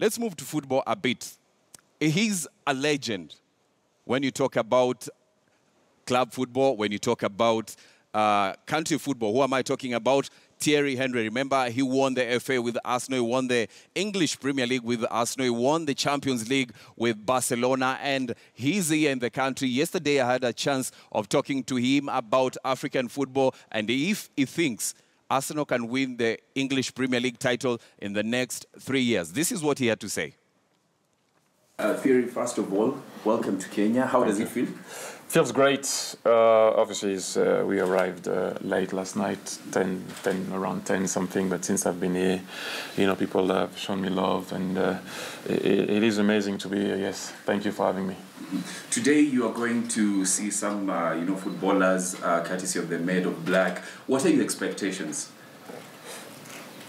let's move to football a bit. He's a legend when you talk about club football, when you talk about country football. Who am I talking about? Thierry Henry. Remember, he won the FA with Arsenal, he won the English Premier League with Arsenal, he won the Champions League with Barcelona, and he's here in the country. Yesterday, I had a chance of talking to him about African football, and if he thinks Arsenal can win the English Premier League title in the next 3 years, this is what he had to say. Thierry, first of all, welcome to Kenya. How does it feel? Feels great. Obviously, we arrived late last night, around 10 something. But since I've been here, you know, people have shown me love, and it is amazing to be here. Yes, thank you for having me. Today, you are going to see some, footballers, courtesy of the Maid of Black. What are your expectations?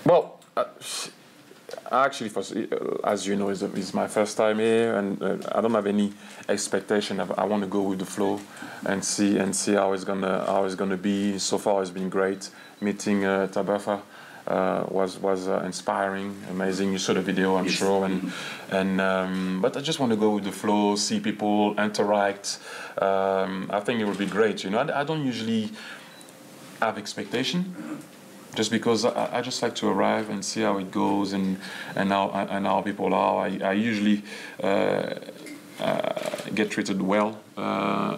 Well. Actually, as you know, it's my first time here, and I don't have any expectation. I want to go with the flow and see how it's gonna be. So far, it's been great. Meeting Tabafa was inspiring, amazing. You saw the video, I'm sure, but I just want to go with the flow, see people interact. I think it will be great. You know, I don't usually have expectation. Just because I just like to arrive and see how it goes and how people are. I usually get treated well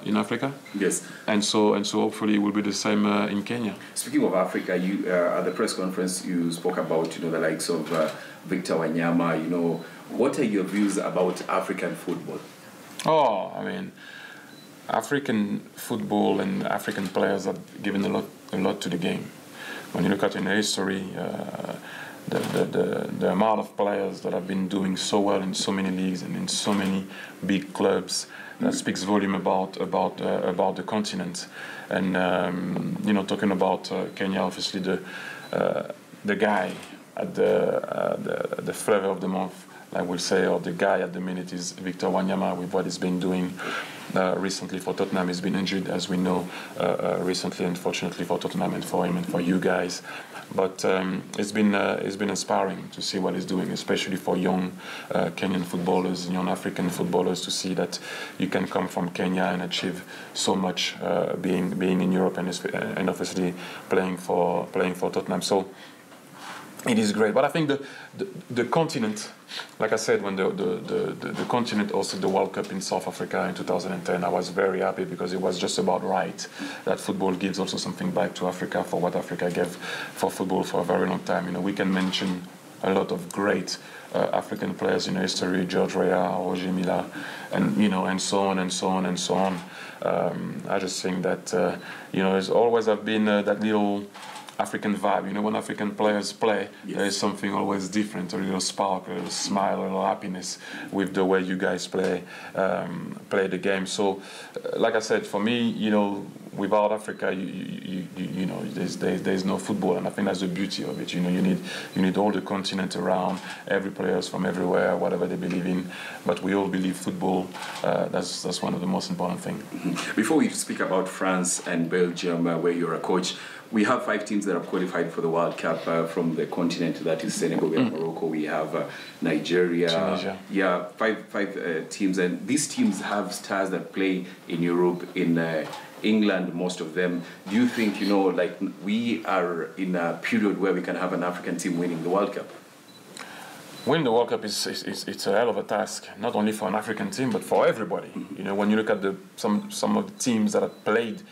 in Africa. Yes. And so hopefully it will be the same in Kenya. Speaking of Africa, you at the press conference you spoke about the likes of Victor Wanyama. What are your views about African football? Oh, I mean, African football and African players have given a lot to the game. When you look at in history, the amount of players that have been doing so well in so many leagues and in so many big clubs, that speaks volume about the continent. And talking about Kenya, obviously the guy at the flavor of the month, I will say, or the guy at the minute is Victor Wanyama with what he's been doing recently for Tottenham. He's been injured, as we know, recently, unfortunately for Tottenham and for him and for you guys. But it's been inspiring to see what he's doing, especially for young Kenyan footballers, young African footballers, to see that you can come from Kenya and achieve so much, being in Europe and obviously playing for Tottenham. So it is great, but I think the continent, like I said, when the continent hosted the World Cup in South Africa in 2010, I was very happy because it was just about right that football gives also something back to Africa for what Africa gave for football for a very long time. We can mention a lot of great African players in history, George Weah, Roger Milla, and so on and so on and so on. I just think that there's always have been that little African vibe. When African players play, yes, there is something always different, a little spark, a little smile, a little happiness with the way you guys play the game. So, like I said, for me, without Africa, there's no football, and I think that's the beauty of it. You need all the continent around, every players from everywhere, whatever they believe in, but we all believe football. That's one of the most important things. Mm-hmm. Before we speak about France and Belgium, where you're a coach, we have 5 teams that have qualified for the World Cup from the continent. That is Senegal, we have Morocco, we have Nigeria. Tunisia. Yeah, five teams, and these teams have stars that play in Europe, in England, most of them. Do you think, we are in a period where we can have an African team winning the World Cup? Winning the World Cup it's a hell of a task, not only for an African team, but for everybody. Mm-hmm. When you look at some of the teams that have played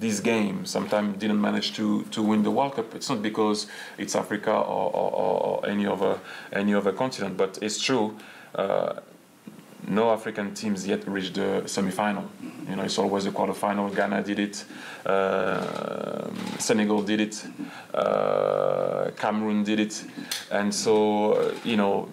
this game, sometimes didn't manage to win the World Cup. It's not because it's Africa or any other continent, but it's true. No African teams yet reached the semi-final. It's always a quarter-final. Ghana did it, Senegal did it, Cameroon did it, and so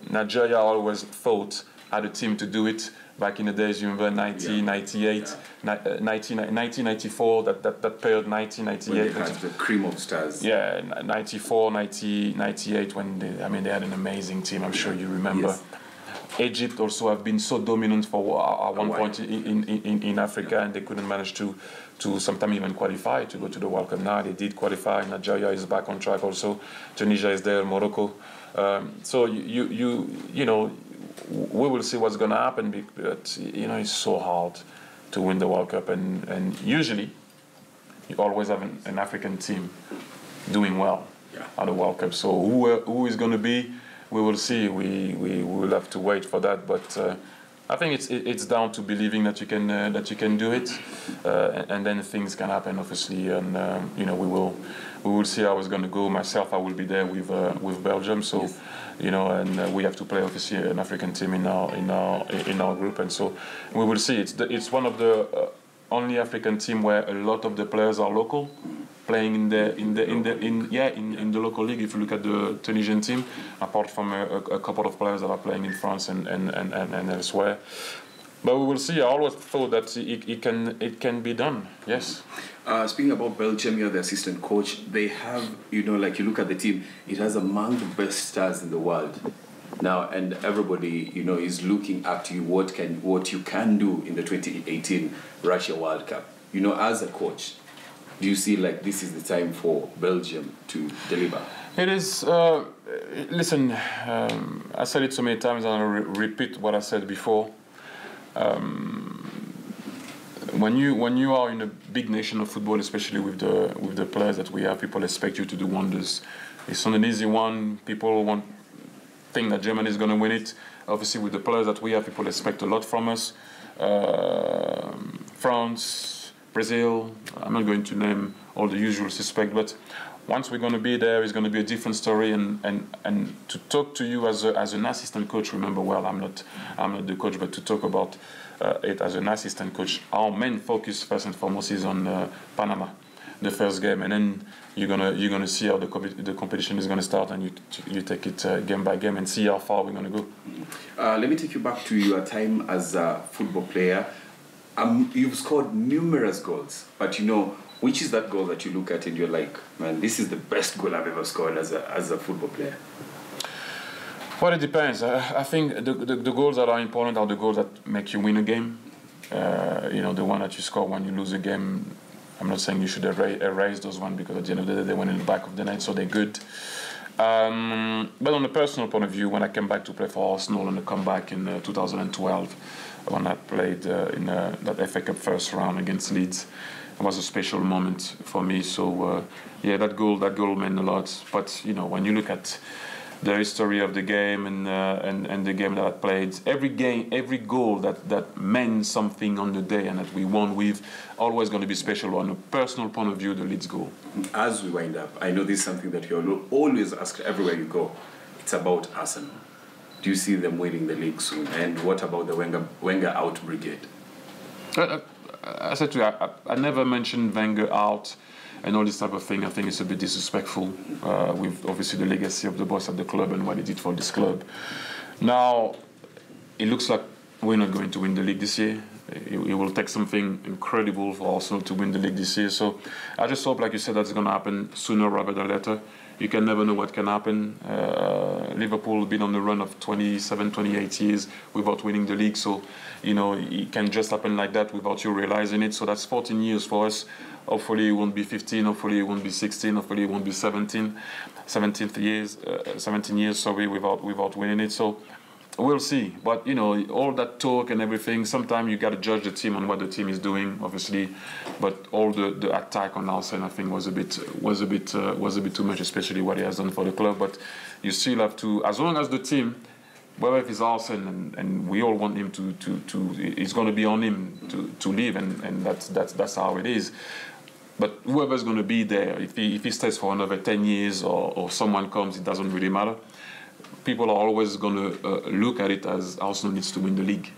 Nigeria always thought had a team to do it. Back in the days, you remember 1998, 1994, that period, 1998. When they had the cream of stars. Yeah, 94, 98, when they had an amazing team, I'm sure you remember. Yes. Egypt also have been so dominant for at one point in Africa, and they couldn't manage to sometimes even qualify to go to the World Cup. Now they did qualify. Nigeria is back on track also. Tunisia is there, Morocco. So we will see what's going to happen. But you know, it's so hard to win the World Cup, and usually you always have an African team doing well at the World Cup. So who is going to be? We will see. We will have to wait for that. But I think it's down to believing that you can do it, and then things can happen, obviously. And you know, we will see how it's going to go. Myself, I will be there with Belgium. So. Yes. You know, and we have to play obviously an African team in our group, and so we will see. It's one of the only African team where a lot of the players are local, playing in the local league. If you look at the Tunisian team, apart from a couple of players that are playing in France and elsewhere. But we will see. I always thought that it can be done. Yes. Speaking about Belgium, you're the assistant coach. They have, you know, like you look at the team, it has among the best stars in the world now, and everybody, you know, is looking up to you. What you can do in the 2018 Russia World Cup. You know, as a coach, do you see like this is the time for Belgium to deliver? It is. Listen, I said it so many times, and I'll repeat what I said before. When you are in a big nation of football, especially with the players that we have, people expect you to do wonders. It's not an easy one. People think that Germany is going to win it. Obviously, with the players that we have, people expect a lot from us. France, Brazil. I'm not going to name all the usual suspects, but once we're going to be there, it's going to be a different story. And to talk to you as an assistant coach, remember, well, I'm not the coach, but to talk about it as an assistant coach, our main focus first and foremost is on Panama, the first game, and then you're gonna see how the competition is gonna start, and you take it game by game and see how far we're gonna go. Let me take you back to your time as a football player. You've scored numerous goals, but you know, which is that goal that you look at and you're like, man, this is the best goal I've ever scored as a football player? Well, it depends. I think the goals that are important are the goals that make you win a game. You know, the one that you score when you lose a game. I'm not saying you should erase those ones, because at the end of the day they went in the back of the net, so they're good. But on a personal point of view, when I came back to play for Arsenal on the comeback in 2012, when I played in that FA Cup first round against Leeds, it was a special moment for me. So yeah, that goal meant a lot. But you know, when you look at the history of the game and the game that I played, every goal that meant something on the day and that we won with, always going to be special. On a personal point of view, the Leeds goal. As we wind up, I know this is something that you always ask everywhere you go. It's about Arsenal. Do you see them winning the league soon? And what about the Wenger out brigade? I said to you, I never mentioned Wenger out and all this type of thing. I think it's a bit disrespectful with obviously the legacy of the boss at the club and what he did for this club. Now, it looks like we're not going to win the league this year. It will take something incredible for Arsenal to win the league this year. So I just hope, like you said, that's going to happen sooner rather than later. You can never know what can happen. Liverpool have been on the run of 27, 28 years without winning the league. So, you know, it can just happen like that without you realizing it. So that's 14 years for us. Hopefully it won't be 15, hopefully it won't be 16, hopefully it won't be 17 years without winning it. So we'll see. But, you know, all that talk and everything, sometimes you got to judge the team on what the team is doing, obviously. But all the attack on Arsene, I think, was a bit too much, especially what he has done for the club. But you still have to, as long as the team, whether it's Arsene and we all want him to it's going to be on him to leave, and that's how it is. But whoever's going to be there, if he stays for another 10 years or someone comes, it doesn't really matter. People are always going to look at it as Arsenal needs to win the league.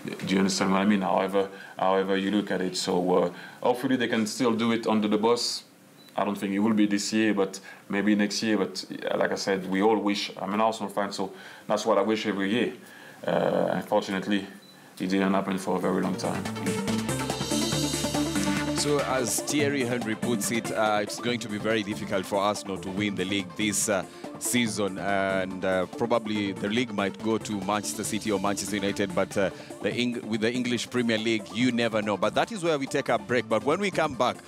Do you understand what I mean? However you look at it. So hopefully they can still do it under the boss. I don't think it will be this year, but maybe next year. But like I said, we all wish. I'm an Arsenal fan, so that's what I wish every year. Unfortunately, it didn't happen for a very long time. So as Thierry Henry puts it, it's going to be very difficult for Arsenal to win the league this season, and probably the league might go to Manchester City or Manchester United, but with the English Premier League, you never know. But that is where we take a break. But when we come back,